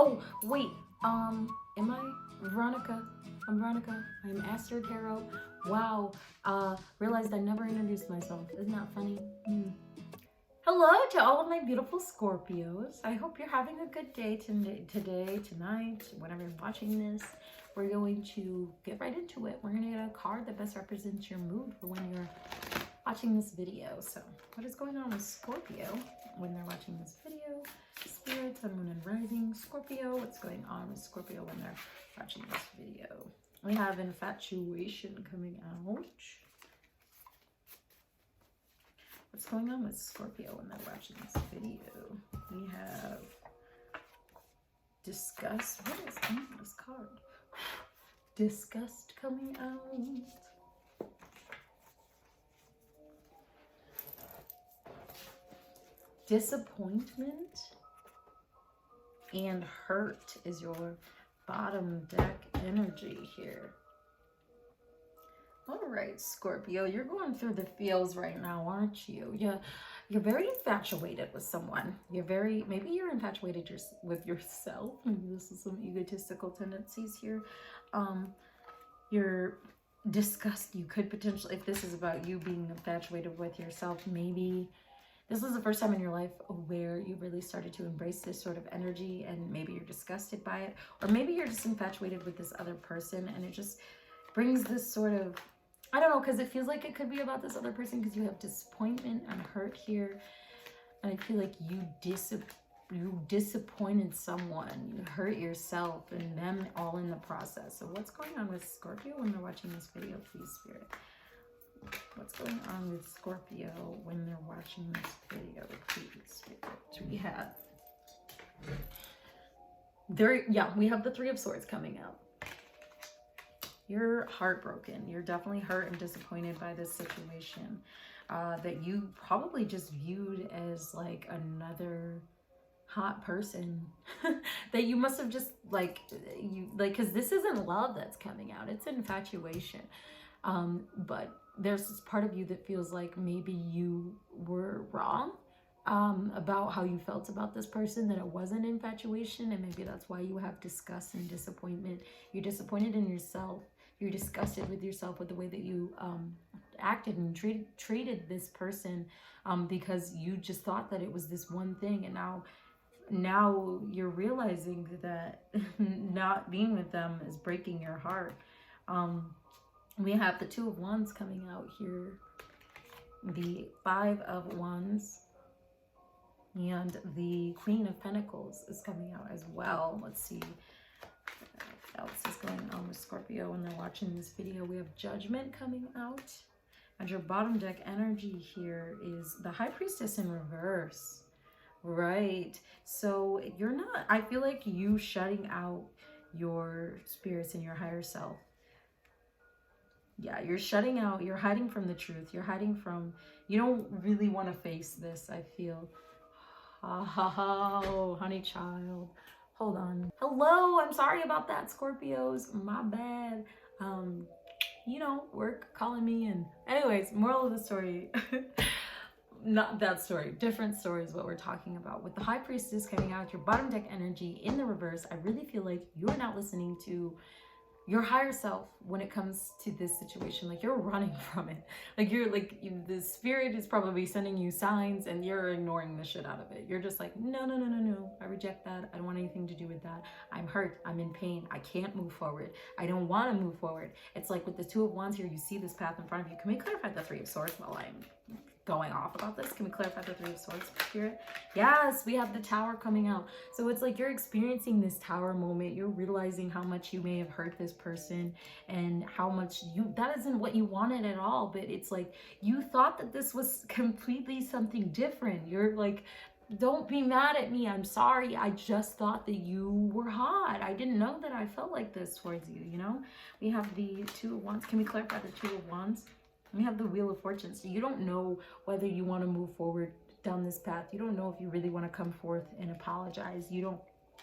Oh, wait. Am I Veronica? I'm Veronica. I'm Aster Tarot. Wow. Realized I never introduced myself. Isn't that funny? Hello to all of my beautiful Scorpios. I hope you're having a good day today, tonight, whenever you're watching this. We're going to get right into it. We're going to get a card that best represents your mood for when you're watching this video. So, what is going on with Scorpio when they're watching this video? Spirit, Sun, Moon, and Rising. Scorpio, what's going on with Scorpio when they're watching this video? We have infatuation coming out. What's going on with Scorpio when they're watching this video? We have disgust. What is on this card? Disgust coming out. Disappointment and hurt is your bottom deck energy here. All right, Scorpio, you're going through the feels right now, aren't you? You're very infatuated with someone. Maybe you're infatuated with yourself. Maybe this is some egotistical tendencies here. You're disgust. You could potentially, if this is about you being infatuated with yourself, maybe this is the first time in your life where you really started to embrace this sort of energy, and maybe you're disgusted by it, or maybe you're just infatuated with this other person, and it just brings this sort of, I don't know, because it feels like it could be about this other person because you have disappointment and hurt here. And I feel like you disappointed someone, you hurt yourself and them all in the process. So what's going on with Scorpio when they're watching this video, please, Spirit? What's going on with Scorpio when they're watching this video, please, Spirit? We have the Three of Swords coming out. You're heartbroken. You're definitely hurt and disappointed by this situation that you probably just viewed as like another hot person that you must have just because this isn't love that's coming out. It's infatuation. But there's this part of you that feels like maybe you were wrong about how you felt about this person, that it wasn't infatuation, and maybe that's why you have disgust and disappointment. You're disappointed in yourself. You're disgusted with yourself, with the way that you acted and treated this person because you just thought that it was this one thing, and now you're realizing that not being with them is breaking your heart. We have the Two of Wands coming out here, the Five of Wands, and the Queen of Pentacles is coming out as well. Let's see what else is going on with Scorpio when they're watching this video. We have Judgment coming out, and your bottom deck energy here is the High Priestess in reverse. Right, so you're not, I feel like you shutting out your spirits and your higher self. Yeah, you're shutting out, you're hiding from the truth, you're hiding from, you don't really want to face this, I feel. Oh, honey child, hold on. Hello, I'm sorry about that, Scorpios, my bad. Work calling me in. Anyways, moral of the story, not that story, different story is what we're talking about. With the High Priestess coming out, your bottom deck energy in the reverse, I really feel like you're not listening to your higher self when it comes to this situation. Like, you're running from it. Like, the spirit is probably sending you signs and you're ignoring the shit out of it. You're just like, no, I reject that. I don't want anything to do with that. I'm hurt, I'm in pain, I can't move forward, I don't want to move forward. It's like with the Two of Wands here, you see this path in front of you. Can we clarify the Three of Swords while I'm going off about this? Can we clarify the Three of Swords, Spirit? Yes, we have the Tower coming out. So it's like you're experiencing this Tower moment. You're realizing how much you may have hurt this person and how much that isn't what you wanted at all. But it's like you thought that this was completely something different. You're like, don't be mad at me. I'm sorry. I just thought that you were hot. I didn't know that I felt like this towards you, We have the Two of Wands. Can we clarify the Two of Wands? We have the Wheel of Fortune. So you don't know whether you want to move forward down this path. You don't know if you really want to come forth and apologize. You don't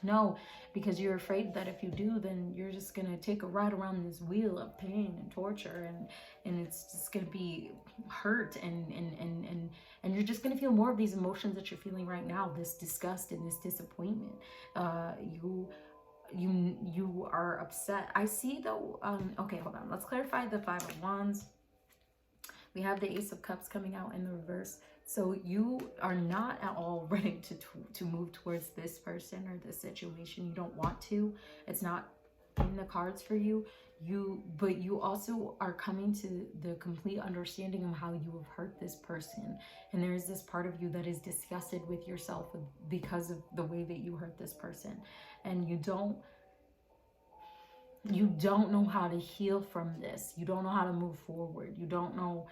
No, because you're afraid that if you do, then you're just going to take a ride around this wheel of pain and torture, and it's just going to be hurt, and you're just going to feel more of these emotions that you're feeling right now, this disgust and this disappointment. You are upset. I see though, okay, hold on. Let's clarify the Five of Wands. We have the Ace of Cups coming out in the reverse. So you are not at all ready to move towards this person or this situation. You don't want to. It's not in the cards for you. But you also are coming to the complete understanding of how you have hurt this person. And there is this part of you that is disgusted with yourself because of the way that you hurt this person. And you don't know how to heal from this. You don't know how to move forward. You don't know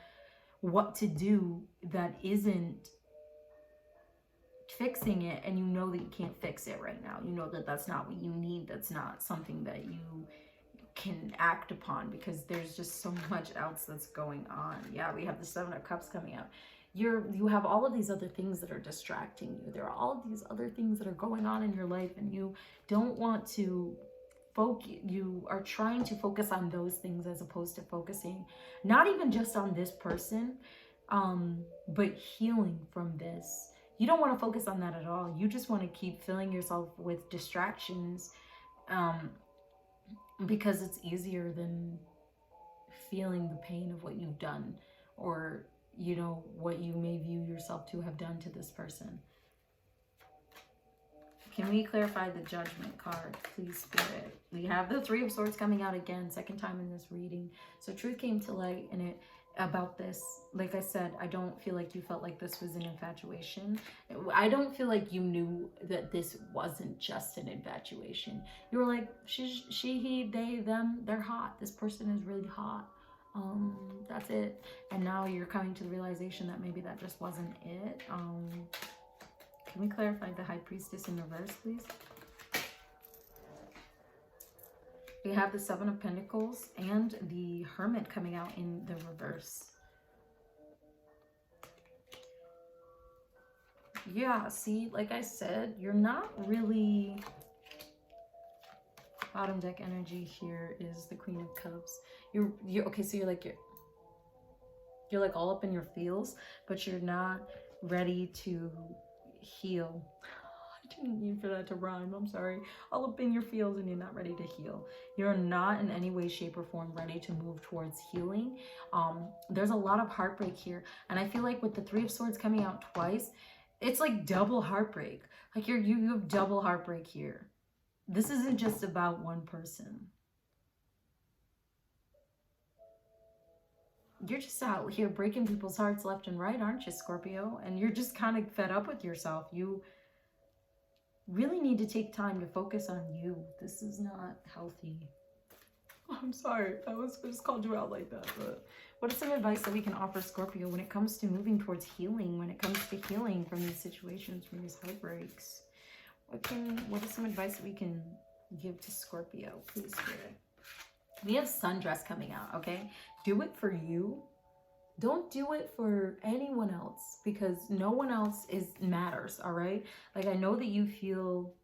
what to do that isn't fixing it, and you know that you can't fix it right now. You know that that's not what you need. That's not something that you can act upon, because there's just so much else that's going on. Yeah, we have the Seven of Cups coming up. You have all of these other things that are distracting you. There are all of these other things that are going on in your life, and you don't want to focus. You are trying to focus on those things as opposed to focusing not even just on this person, but healing from this. You don't want to focus on that at all. You just want to keep filling yourself with distractions, because it's easier than feeling the pain of what you've done, or you know, what you may view yourself to have done to this person. Can we clarify the Judgment card, please, Spirit? We have the Three of Swords coming out again, second time in this reading. So truth came to light in it about this. Like I said, I don't feel like you felt like this was an infatuation. I don't feel like you knew that this wasn't just an infatuation. You were like, she, he, they, them, they're hot. This person is really hot. That's it. And now you're coming to the realization that maybe that just wasn't it. Can we clarify the High Priestess in reverse, please? We have the Seven of Pentacles and the Hermit coming out in the reverse. Yeah, see, like I said, you're not really... Bottom deck energy here is the Queen of Cups. You're okay, so you're like all up in your feels, but you're not ready to heal. I didn't mean for that to rhyme. I'm sorry. All up in your feels and you're not ready to heal. You're not in any way, shape, or form ready to move towards healing. There's a lot of heartbreak here, and I feel like with the Three of Swords coming out twice, it's like double heartbreak. Like you have double heartbreak here. This isn't just about one person. You're just out here breaking people's hearts left and right, aren't you, Scorpio? And you're just kind of fed up with yourself. You really need to take time to focus on you. This is not healthy. Oh, I'm sorry. I just called you out like that. But what is some advice that we can offer Scorpio when it comes to moving towards healing, when it comes to healing from these situations, from these heartbreaks? What is some advice that we can give to Scorpio? Please, Spirit. We have Sundress coming out, okay? Do it for you. Don't do it for anyone else, because no one else matters, all right? Like, I know that you feel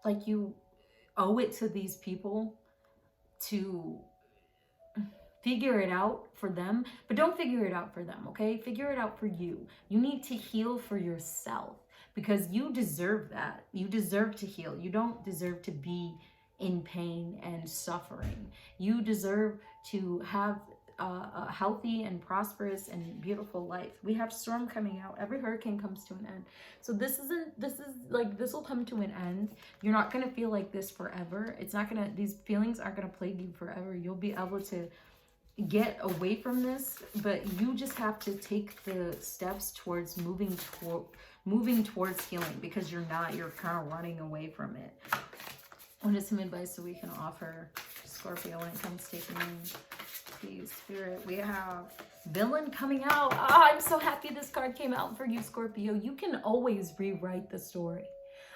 like you owe it to these people to figure it out for them, but don't figure it out for them, okay? Figure it out for you. You need to heal for yourself, because you deserve that. You deserve to heal. You don't deserve to be in pain and suffering. You deserve to have a healthy and prosperous and beautiful life. We have storm coming out. Every hurricane comes to an end. So this will come to an end. You're not going to feel like this forever. These feelings aren't going to plague you forever. You'll be able to get away from this, but you just have to take the steps towards moving towards healing, because you're kind of running away from it. What is some advice that we can offer Scorpio when it comes to healing? Please, Spirit. We have Villain coming out. I'm so happy this card came out for you, Scorpio. You can always rewrite the story.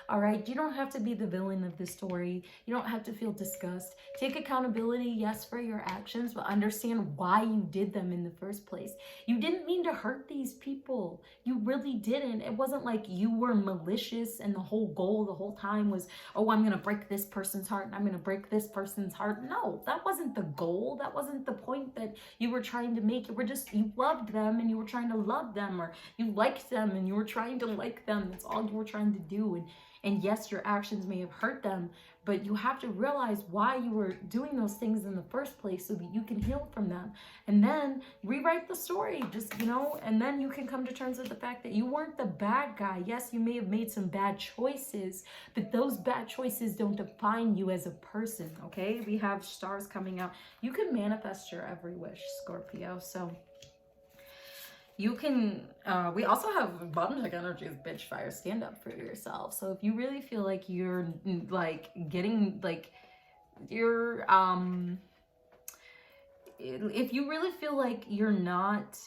All right, you don't have to be the villain of the story. You don't have to feel disgust. Take accountability, yes, for your actions, but understand why you did them in the first place. You didn't mean to hurt these people. You really didn't. It wasn't like you were malicious and the whole goal the whole time was, oh, I'm going to break this person's heart and I'm going to break this person's heart. No, that wasn't the goal. That wasn't the point that you were trying to make. You loved them and you were trying to love them, or you liked them and you were trying to like them. That's all you were trying to do. And yes, your actions may have hurt them, but you have to realize why you were doing those things in the first place so that you can heal from them. And then rewrite the story, just, you know, and then you can come to terms with the fact that you weren't the bad guy. Yes, you may have made some bad choices, but those bad choices don't define you as a person, okay? We have stars coming out. You can manifest your every wish, Scorpio. So you can, we also have bottom deck energies, bitch fire, stand up for yourself. So if you really feel like you're like getting like, you're, if you really feel like you're not,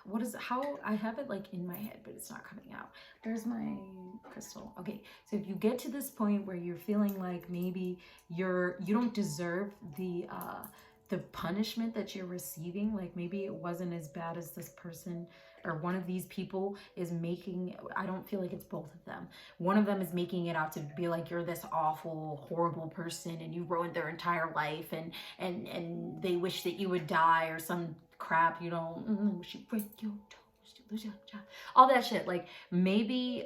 what is, how, I have it like in my head, but it's not coming out. Where's my crystal? Okay, so if you get to this point where you're feeling like maybe you don't deserve the punishment that you're receiving, like maybe it wasn't as bad as this person or one of these people is making, I don't feel like it's both of them. One of them is making it out to be like you're this awful, horrible person and you ruined their entire life and they wish that you would die or some crap, you know, she break your toes, all that shit. Like maybe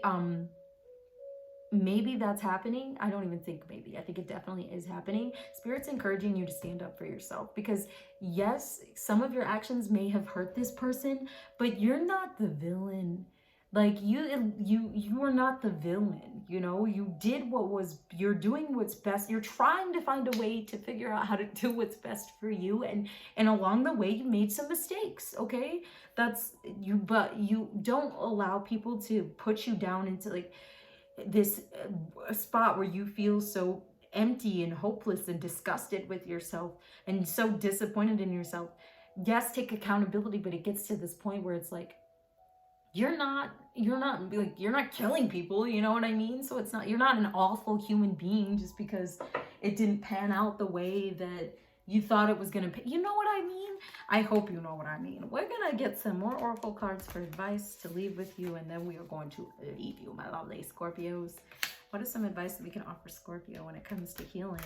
that's happening. I don't even think maybe. I think it definitely is happening. Spirit's encouraging you to stand up for yourself because yes, some of your actions may have hurt this person, but you're not the villain. Like you are not the villain, you know? You did you're doing what's best. You're trying to find a way to figure out how to do what's best for you. And along the way, you made some mistakes, okay? That's you, but you don't allow people to put you down into like, this spot where you feel so empty and hopeless and disgusted with yourself and so disappointed in yourself. Yes, take accountability, but it gets to this point where it's like you're not killing people, you know what I mean? So it's not, you're not an awful human being just because it didn't pan out the way that you thought it was gonna pay. You know what I mean? I hope you know what I mean. We're gonna get some more oracle cards for advice to leave with you, and then we are going to leave you, my lovely Scorpios. What is some advice that we can offer Scorpio when it comes to healing?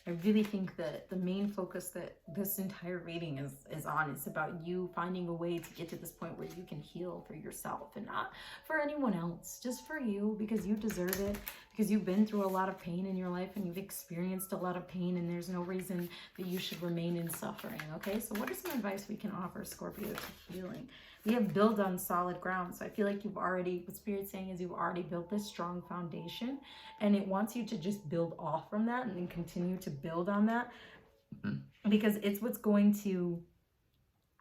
I really think that the main focus that this entire reading is on is about you finding a way to get to this point where you can heal for yourself and not for anyone else, just for you, because you deserve it, because you've been through a lot of pain in your life and you've experienced a lot of pain, and there's no reason that you should remain in suffering, okay? So what is some advice we can offer Scorpio to healing? We have build on solid ground. So I feel like what Spirit's saying is you've already built this strong foundation, and it wants you to just build off from that and then continue to build on that, because it's what's going to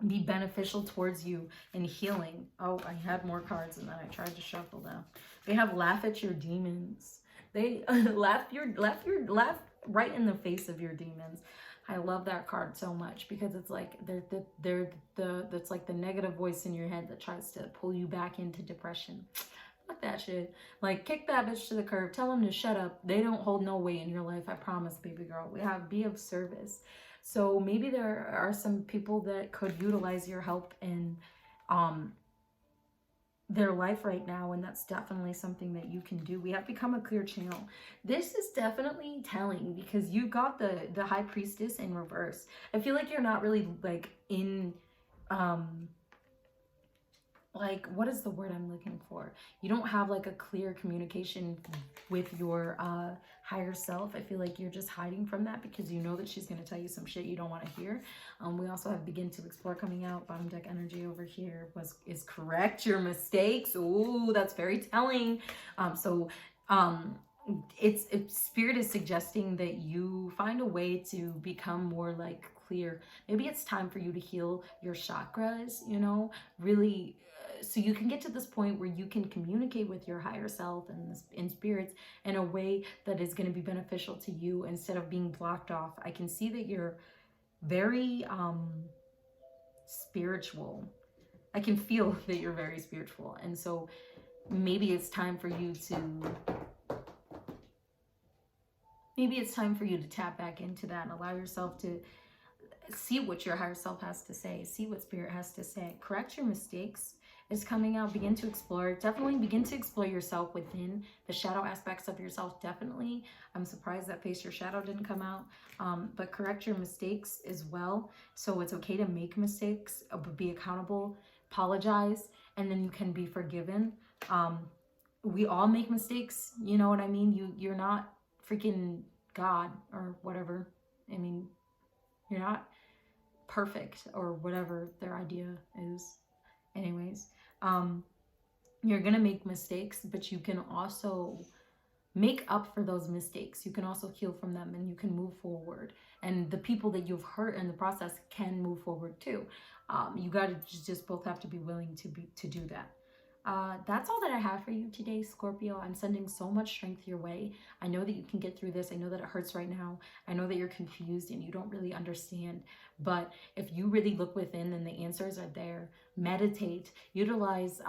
be beneficial towards you in healing. Oh, I had more cards and then I tried to shuffle them. They have laugh at your demons. They laugh right in the face of your demons. I love that card so much because it's like that's like the negative voice in your head that tries to pull you back into depression. Fuck that shit. Like, kick that bitch to the curb. Tell them to shut up. They don't hold no weight in your life. I promise, baby girl. Be of service. So maybe there are some people that could utilize your help in their life right now, and that's definitely something that you can do. We have become a clear channel. This is definitely telling because you got the High Priestess in reverse. I feel like you're not really like in like, what is the word I'm looking for? You don't have like a clear communication with your higher self. I feel like you're just hiding from that because you know that she's going to tell you some shit you don't want to hear. We also have begin to explore coming out. Bottom deck energy over here is correct your mistakes. Ooh, that's very telling. Spirit is suggesting that you find a way to become more like clear. Maybe it's time for you to heal your chakras, you know, really, so you can get to this point where you can communicate with your higher self and spirits in a way that is going to be beneficial to you instead of being blocked off. I can see that you're very spiritual. I can feel that you're very spiritual, and so maybe it's time for you to maybe it's time for you to tap back into that and allow yourself to see what your higher self has to say, see what spirit has to say. Correct your mistakes. It's coming out. Begin to explore. Definitely begin to explore yourself within the shadow aspects of yourself. Definitely. I'm surprised that Face Your Shadow didn't come out. But correct your mistakes as well. So it's okay to make mistakes, but be accountable, apologize, and then you can be forgiven. We all make mistakes. You know what I mean? You're not freaking God or whatever. I mean, you're not perfect or whatever their idea is. Anyways, you're gonna make mistakes, but you can also make up for those mistakes. You can also heal from them, and you can move forward, and the people that you've hurt in the process can move forward too. You gotta just both have to be willing to do that. That's all that I have for you today, Scorpio. I'm sending so much strength your way. I know that you can get through this. I know that it hurts right now. I know that you're confused and you don't really understand. But if you really look within, then the answers are there. Meditate. Utilize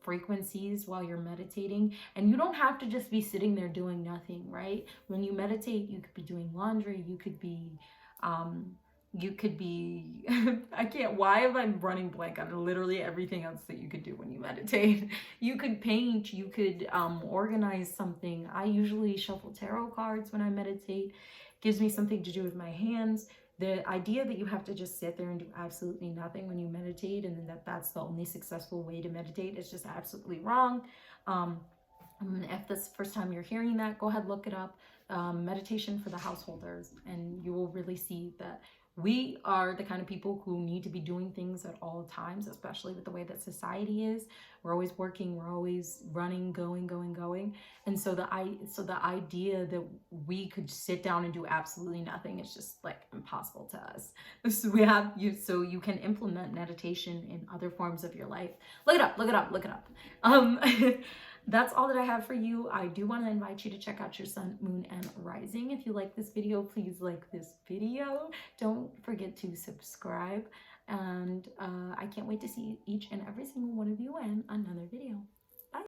frequencies while you're meditating. And you don't have to just be sitting there doing nothing, right? When you meditate, you could be doing laundry. You could be... I can't, why am I running blank on literally everything else that you could do when you meditate? You could paint, you could organize something. I usually shuffle tarot cards when I meditate. Gives me something to do with my hands. The idea that you have to just sit there and do absolutely nothing when you meditate, and then that's the only successful way to meditate, is just absolutely wrong. If this is the first time you're hearing that, go ahead, look it up. Meditation for the householders, and you will really see that we are the kind of people who need to be doing things at all times, especially with the way that society is. We're always working, we're always running, going. And so the idea that we could sit down and do absolutely nothing is just like impossible to us. So you can implement meditation in other forms of your life. Look it up. That's all that I have for you. I do want to invite you to check out your sun, moon, and rising. If you like this video, please like this video. Don't forget to subscribe. And I can't wait to see each and every single one of you in another video.